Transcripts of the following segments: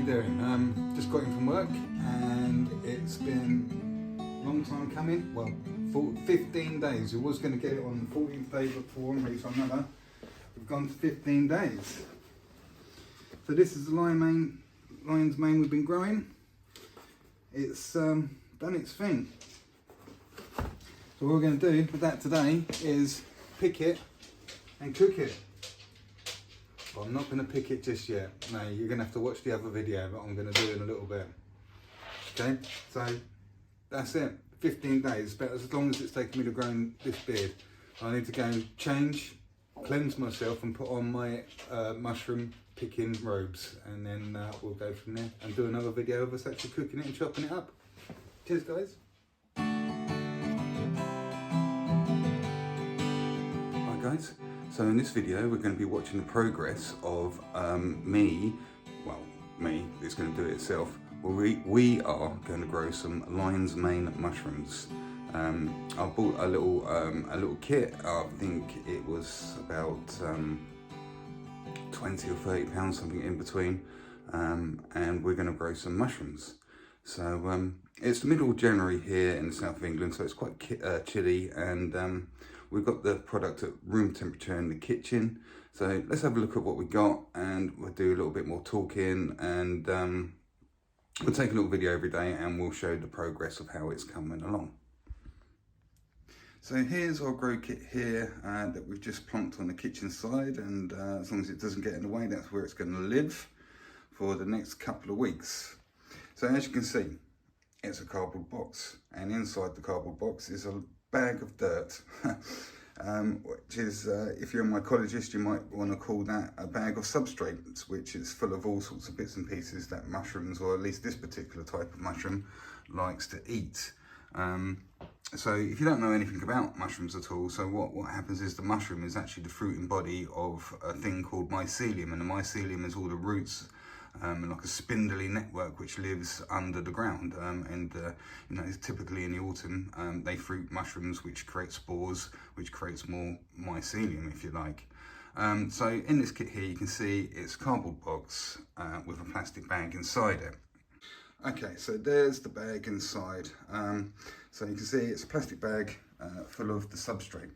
you doing? Just got in from work and it's been a long time coming. Well, 15 days. We was going to get it on the 14th day before I'm ready for another. We've gone to 15 days. So this is the lion's mane we've been growing. It's done its thing. So what we're going to do with that today is pick it and cook it. Well, I'm not going to pick it just yet. No, you're going to have to watch the other video, but I'm going to do it in a little bit. Okay, so that's it. 15 days, but as long as it's taken me to grow this beard. I need to go and change, cleanse myself and put on my mushroom picking robes, and then we'll go from there and do another video of us actually cooking it and chopping it up. Cheers guys. Hi guys. So in this video we're going to be watching the progress of me, it's going to do it itself. Well, we are going to grow some lion's mane mushrooms. I bought a little kit. I think it was about 20 or 30 pounds, something in between, and we're going to grow some mushrooms. So it's the middle of January here in the south of England, so it's quite chilly, and we've got the product at room temperature in the kitchen. So let's have a look at what we got, and we'll do a little bit more talking, and we'll take a little video every day and we'll show the progress of how it's coming along. So here's our grow kit here that we've just plonked on the kitchen side, and as long as it doesn't get in the way, that's where it's going to live for the next couple of weeks. So as you can see, it's a cardboard box, and inside the cardboard box is a bag of dirt, which is, if you're a mycologist, you might want to call that a bag of substrate, which is full of all sorts of bits and pieces that mushrooms, or at least this particular type of mushroom, likes to eat. So if you don't know anything about mushrooms at all, so what happens is the mushroom is actually the fruiting body of a thing called mycelium, and the mycelium is all the roots, like a spindly network which lives under the ground, and you know, typically in the autumn they fruit mushrooms which create spores, which creates more mycelium, if you like. So in this kit here you can see it's a cardboard box with a plastic bag inside it. Okay, so there's the bag inside. So you can see it's a plastic bag full of the substrate.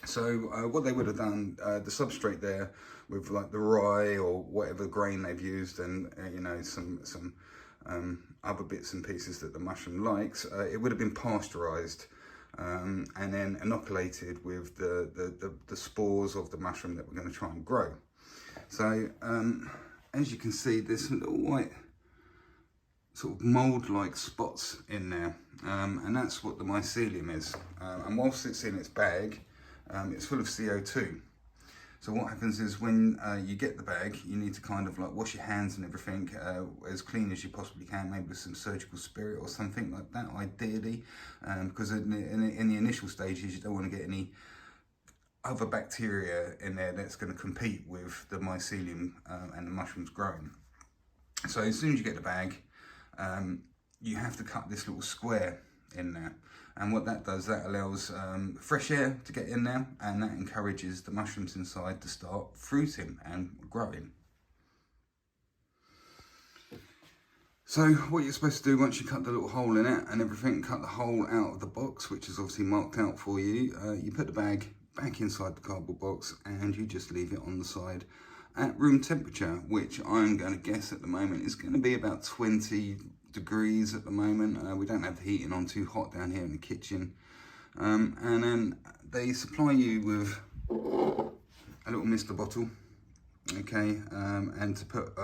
So what they would have done, the substrate there with like the rye or whatever grain they've used, and you know, some other bits and pieces that the mushroom likes, it would have been pasteurized and then inoculated with the spores of the mushroom that we're going to try and grow. So as you can see, there's some little white sort of mold-like spots in there, and that's what the mycelium is. And whilst it's in its bag, it's full of CO2. So what happens is when you get the bag, you need to kind of like wash your hands and everything as clean as you possibly can, maybe with some surgical spirit or something like that, ideally, because in the initial stages you don't want to get any other bacteria in there that's going to compete with the mycelium and the mushrooms growing. So as soon as you get the bag, you have to cut this little square in there, and what that does, that allows fresh air to get in there, and that encourages the mushrooms inside to start fruiting and growing. So what you're supposed to do once you cut the little hole in it and everything, cut the hole out of the box, which is obviously marked out for you, you put the bag back inside the cardboard box and you just leave it on the side at room temperature, which I'm going to guess at the moment is going to be about 20 degrees at the moment. We don't have the heating on too hot down here in the kitchen. And then they supply you with a little mister bottle, okay, and to put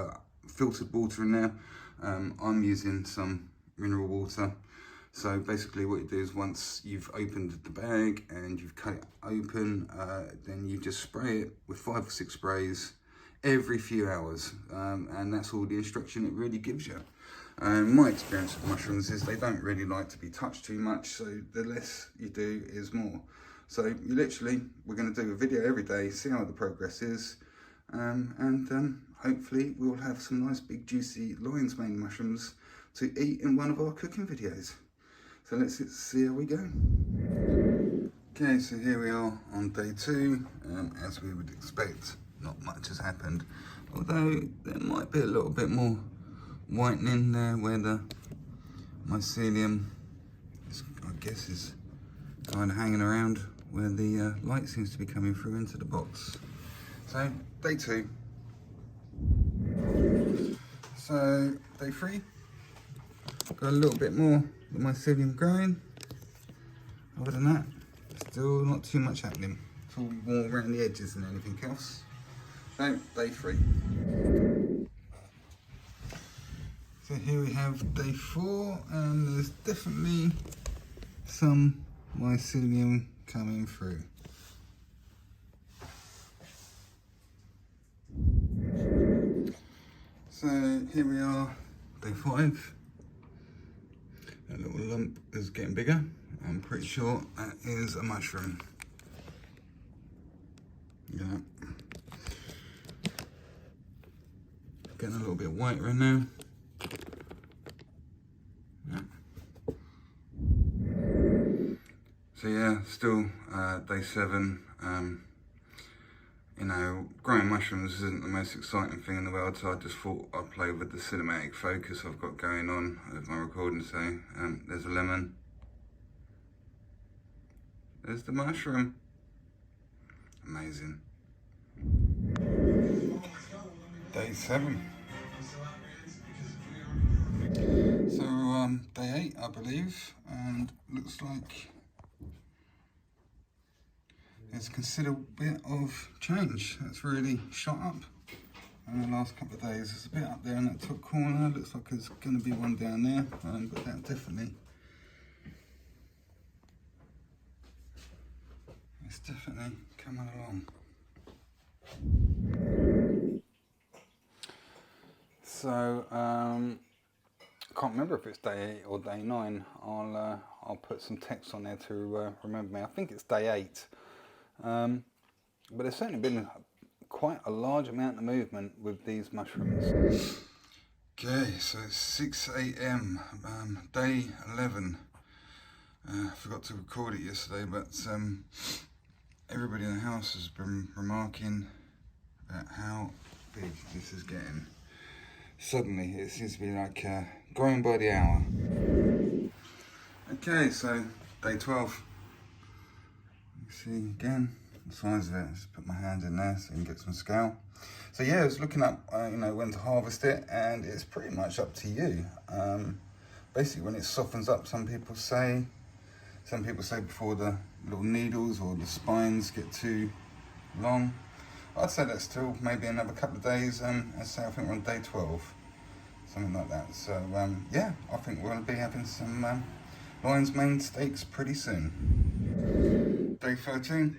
filtered water in there. I'm using some mineral water. So basically what you do is once you've opened the bag and you've cut it open, then you just spray it with 5 or 6 sprays every few hours, and that's all the instruction it really gives you. My experience with mushrooms is they don't really like to be touched too much, so the less you do is more. So you literally, we're going to do a video every day, see how the progress is, and hopefully we'll have some nice big juicy lion's mane mushrooms to eat in one of our cooking videos. So let's see how we go. Okay, so here we are on day 2, as we would expect. Not much has happened, although there might be a little bit more whitening there where the mycelium is, I guess, is kind of hanging around where the light seems to be coming through into the box. So day 2. So day 3, got a little bit more of the mycelium growing. Other than that, still not too much happening. It's all more around the edges than anything else. So day 3. So here we have day 4, and there's definitely some mycelium coming through. So here we are, day 5. That little lump is getting bigger. I'm pretty sure that is a mushroom. Yeah. Getting a little bit whiter in there. Yeah. So yeah, still day 7. You know, growing mushrooms isn't the most exciting thing in the world, so I just thought I'd play with the cinematic focus I've got going on with my recording. So there's a lemon. There's the mushroom. Amazing. Day 7. So day 8, I believe, and looks like there's a considerable bit of change. That's really shot up in the last couple of days. There's a bit up there in that top corner. Looks like there's going to be one down there, but that definitely, it's definitely coming along. So can't remember if it's day 8 or day 9. I'll put some text on there to remember me. I think it's day 8. But there's certainly been quite a large amount of movement with these mushrooms. Okay, so it's 6 AM, day 11. I forgot to record it yesterday, but everybody in the house has been remarking about how big this is getting. Suddenly, it seems to be like growing by the hour. Okay, so day 12. You see again the size of it. Just put my hand in there so you can get some scale. So yeah, I was looking up, you know, when to harvest it, and it's pretty much up to you. Basically, when it softens up, some people say before the little needles or the spines get too long. I'd say that's still maybe another couple of days. I'd say I think we're on day 12, something like that. So yeah, I think we'll be having some lion's mane steaks pretty soon. Day 13.